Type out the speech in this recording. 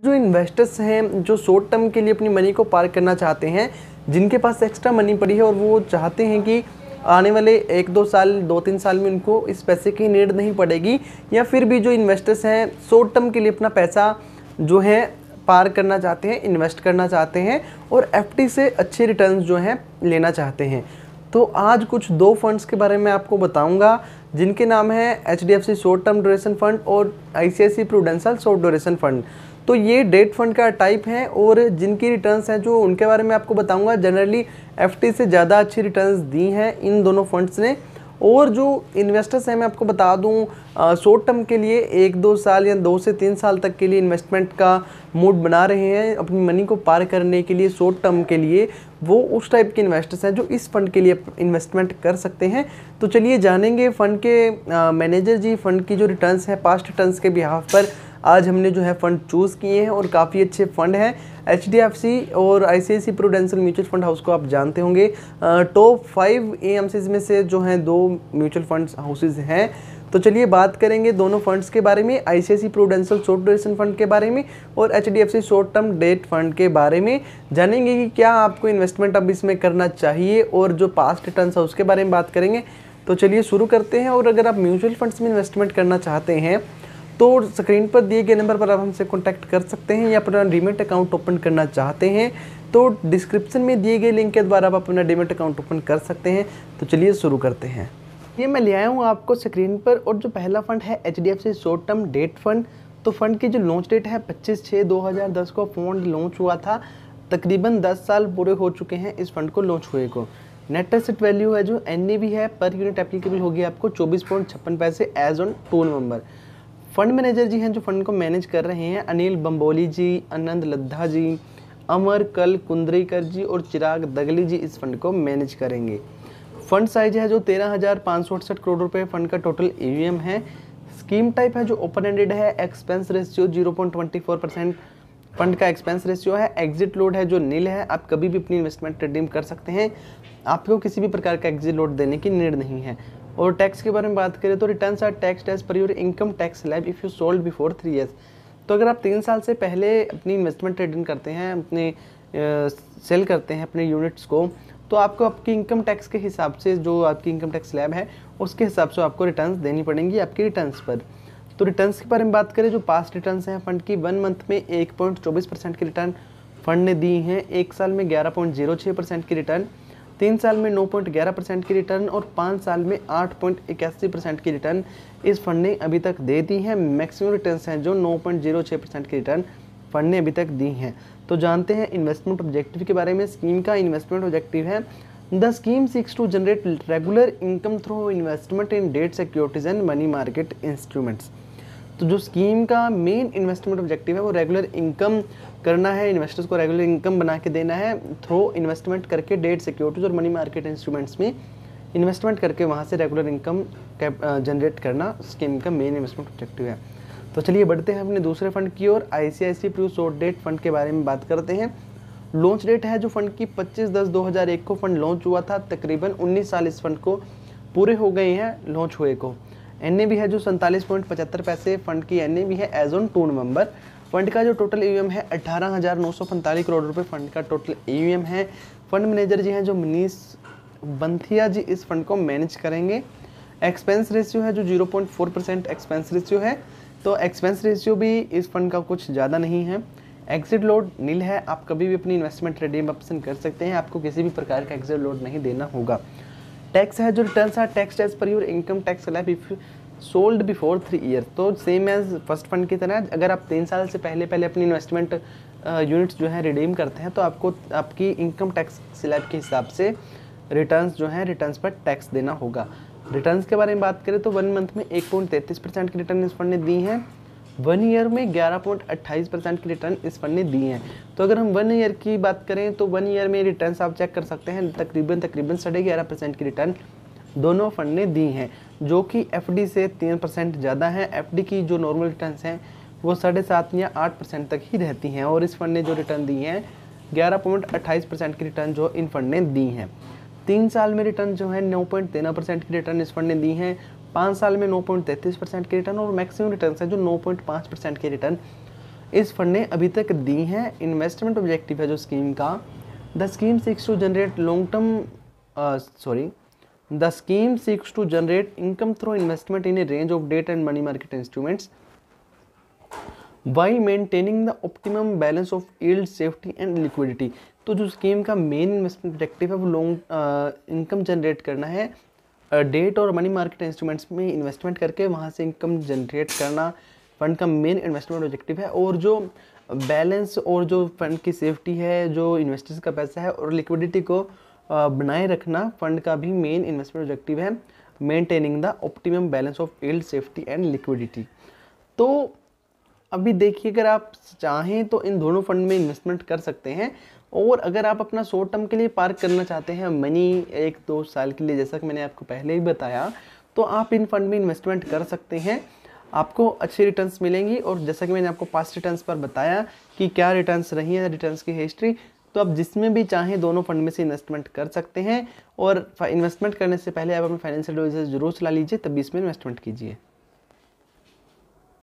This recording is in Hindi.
जो इन्वेस्टर्स हैं जो शॉर्ट टर्म के लिए अपनी मनी को पार्क करना चाहते हैं, जिनके पास एक्स्ट्रा मनी पड़ी है और वो चाहते हैं कि आने वाले 1-2 साल 2-3 साल में उनको इस पैसे की नीड नहीं पड़ेगी, या फिर भी जो इन्वेस्टर्स हैं शॉर्ट टर्म के लिए अपना पैसा जो है पार करना चाहते हैं, इन्वेस्ट करना चाहते हैं और एफडी से अच्छे रिटर्न्स जो हैं लेना चाहते हैं। तो आज कुछ 2 फंड्स के बारे में आपको बताऊंगा, जिनके नाम है HDFC short term duration fund और ICIC prudential short duration fund. तो ये डेट फंड का टाइप है और जिनकी रिटर्न्स हैं जो उनके बारे में आपको बताऊंगा। जनरली एफडी से ज़्यादा अच्छी रिटर्न्स दी हैं इन दोनों फंड्स ने। और जो इन्वेस्टर्स हैं मैं आपको बता दूं शॉर्ट टर्म के लिए 1-2 साल या 2 से 3 साल तक के लिए इन्वेस्टमेंट का मूड बना रहे हैं अपनी मनी को पार करने के लिए शॉर्ट टर्म के लिए, वो उस टाइप के इन्वेस्टर्स हैं जो इस फंड के लिए इन्वेस्टमेंट कर सकते हैं। तो चलिए जानेंगे फंड के मैनेजर जी फंड की जो रिटर्न्स है पास्ट रिटर्न्स के बिहाफ पर आज हमने जो है फ़ंड चूज़ किए हैं और काफ़ी अच्छे फ़ंड हैं। एचडीएफसी और ICIC prudential mutual fund house को आप जानते होंगे, टॉप 5 एएमसीज में से जो हैं 2 म्यूचुअल फंड हाउसेज हैं। तो चलिए बात करेंगे दोनों फंड्स के बारे में, ICIC prudential short duration fund के बारे में और HDFC short term debt fund के बारे में। जानेंगे कि क्या आपको इन्वेस्टमेंट अब इसमें करना चाहिए और जो पास्ट रिटर्न्स है उसके बारे में बात करेंगे। तो चलिए शुरू करते हैं। और अगर आप म्यूचुअल फंड्स में इन्वेस्टमेंट करना चाहते हैं तो स्क्रीन पर दिए गए नंबर पर आप हमसे कॉन्टैक्ट कर सकते हैं, या अपना डीमैट अकाउंट ओपन करना चाहते हैं तो डिस्क्रिप्शन में दिए गए लिंक के द्वारा आप अपना डीमैट अकाउंट ओपन कर सकते हैं। तो चलिए शुरू करते हैं। ये मैं ले आया हूँ आपको स्क्रीन पर, और जो पहला फंड है HDFC short term debt fund. तो फंड की जो लॉन्च डेट है 25/6/2010 को फंड लॉन्च हुआ था। तकरीबन 10 साल पूरे हो चुके हैं इस फंड को लॉन्च हुए को। नेट एसेट वैल्यू है जो एनएवी है पर यूनिट एप्लीकेबल होगी आपको 24.56 पैसे एज ऑन 2 नवंबर। फंड मैनेजर जी हैं जो फंड को मैनेज कर रहे हैं अनिल बम्बोली जी, आनंद लद्धा जी, अमर कल कुंद्रेकर जी और चिराग दगली जी इस फंड को मैनेज करेंगे। फंड साइज है जो 13,568 करोड़ रुपए फंड का टोटल ईवीएम है। स्कीम टाइप है जो ओपन एंडेड है। एक्सपेंस रेशियो 0.24% फंड का एक्सपेंस रेशियो है। एग्जिट लोड है जो नील है, आप कभी भी अपनी इन्वेस्टमेंट रिडीम कर सकते हैं, आपको किसी भी प्रकार का एग्जिट लोड देने की नीड नहीं है। और टैक्स के बारे में बात करें तो returns are taxed as per your income tax slab if you sold before 3 years. तो अगर आप 3 साल से पहले अपनी इन्वेस्टमेंट रिटर्न करते हैं, अपने सेल करते हैं अपने यूनिट्स को, तो आपको आपकी इनकम टैक्स के हिसाब से जो आपकी इनकम टैक्स स्लैब है उसके हिसाब से आपको रिटर्न्स देनी पड़ेंगी आपकी रिटर्न्स पर। तो रिटर्न्स के बारे में बात करें जो पास्ट रिटर्न्स हैं फंड की 1 मंथ में 1.24% की रिटर्न फंड ने दी हैं, 1 साल में 11.06% की रिटर्न, 3 साल में 9.11% की रिटर्न और 5 साल में 8.81% की रिटर्न इस फंड ने अभी तक दे दी है। मैक्सिमम रिटर्न्स हैं जो 9.06% की रिटर्न फंड ने अभी तक दी हैं। तो जानते हैं इन्वेस्टमेंट ऑब्जेक्टिव के बारे में। स्कीम का इन्वेस्टमेंट ऑब्जेक्टिव है the scheme seeks to generate regular income through investment in debt securities and money market instruments. तो जो स्कीम का मेन इन्वेस्टमेंट ऑब्जेक्टिव है वो रेगुलर इनकम करना है, इन्वेस्टर्स को रेगुलर इनकम बना के देना है थ्रू इन्वेस्टमेंट करके डेट सिक्योरिटीज और मनी मार्केट इंस्ट्रूमेंट्स में इन्वेस्टमेंट करके वहाँ से रेगुलर इनकम जनरेट करना स्कीम का मेन इन्वेस्टमेंट ऑब्जेक्टिव है। तो चलिए बढ़ते हैं अपने दूसरे फंड की ओर, ICICI pru short debt fund के बारे में बात करते हैं। लॉन्च डेट है जो फंड की 25/10/2001 को फंड लॉन्च हुआ था। तकरीबन 19 साल इस फंड को पूरे हो गए हैं लॉन्च हुए को। एनएवी है जो 47.75 पैसे फंड की एनएवी है एज ऑन 2 नवंबर। फंड का जो टोटल ईवीएम है 18,945 करोड़ रुपए फंड का टोटल ईवीएम है। फंड मैनेजर जी हैं जो मनीष बंथिया जी इस फंड को मैनेज करेंगे। एक्सपेंस रेशियो है जो 0.4% एक्सपेंस रेशियो है, तो एक्सपेंस रेशियो भी इस फंड का कुछ ज़्यादा नहीं है। एग्जिट लोड नील है, आप कभी भी अपनी इन्वेस्टमेंट रिडीम ऑप्शन कर सकते हैं, आपको किसी भी प्रकार का एग्जिट लोड नहीं देना होगा। टैक्स है जो returns are taxed as per your income tax slab if sold before 3 year. तो सेम एज फर्स्ट फंड की तरह अगर आप 3 साल से पहले अपनी इन्वेस्टमेंट यूनिट्स जो है रिडीम करते हैं तो आपको आपकी इनकम टैक्स स्लैब के हिसाब से रिटर्न्स जो हैं रिटर्न्स पर टैक्स देना होगा। रिटर्न्स के बारे में बात करें तो 1 मंथ में 1.33% की रिटर्न इस फंड ने दी हैं। 1 ईयर में 11.28% की रिटर्न इस फंड ने दी हैं। तो अगर हम 1 ईयर की बात करें तो 1 ईयर में रिटर्न्स आप चेक कर सकते हैं, तकरीबन 11.5% की रिटर्न दोनों फंड ने दी हैं, जो कि एफडी से 3% ज़्यादा है। एफडी की जो नॉर्मल रिटर्न्स हैं वो 7.5 या 8% तक ही रहती हैं, और इस फंड ने जो रिटर्न दी हैं 11.28% की रिटर्न जो इन फंड ने दी हैं। 3 साल में रिटर्न जो है 9.13% की रिटर्न इस फंड ने दी हैं। 5 साल में 9.33% की रिटर्न और मैक्सिमम रिटर्न है जो 9.5% की रिटर्न इस फंड ने अभी तक दी हैं। इन्वेस्टमेंट ऑब्जेक्टिव है जो स्कीम का, the scheme seeks to generate long term The scheme seeks to generate income through investment in a range of debt and money market instruments while maintaining the optimum balance of yield, safety and liquidity। तो जो स्कीम का मेन इन्वेस्टमेंट ऑब्जेक्टिव है वो लॉन्ग इनकम जनरेट करना है, डेट और मनी मार्केट इंस्ट्रूमेंट्स में इन्वेस्टमेंट करके वहाँ से इनकम जनरेट करना फंड का मेन इन्वेस्टमेंट ऑब्जेक्टिव है। और जो बैलेंस और जो फंड की सेफ्टी है, जो इन्वेस्टर्स का पैसा है और लिक्विडिटी को बनाए रखना फंड का भी मेन इन्वेस्टमेंट ऑब्जेक्टिव है, maintaining the optimum balance of yield, safety and liquidity. तो अभी देखिए, अगर आप चाहें तो इन दोनों फंड में इन्वेस्टमेंट कर सकते हैं। और अगर आप अपना शॉर्ट टर्म के लिए पार्क करना चाहते हैं मनी 1-2 साल के लिए, जैसा कि मैंने आपको पहले ही बताया, तो आप इन फंड में इन्वेस्टमेंट कर सकते हैं, आपको अच्छी रिटर्न्स मिलेंगी। और जैसा कि मैंने आपको पास्ट रिटर्न्स पर बताया कि क्या रिटर्न्स रही है, रिटर्न्स की हिस्ट्री, तो आप जिसमें भी चाहें दोनों फंड में से इन्वेस्टमेंट कर सकते हैं। और इन्वेस्टमेंट करने से पहले आप अपने फाइनेंशियल एडवाइजर जरूर सलाह लीजिए, तभी इसमें इन्वेस्टमेंट कीजिए।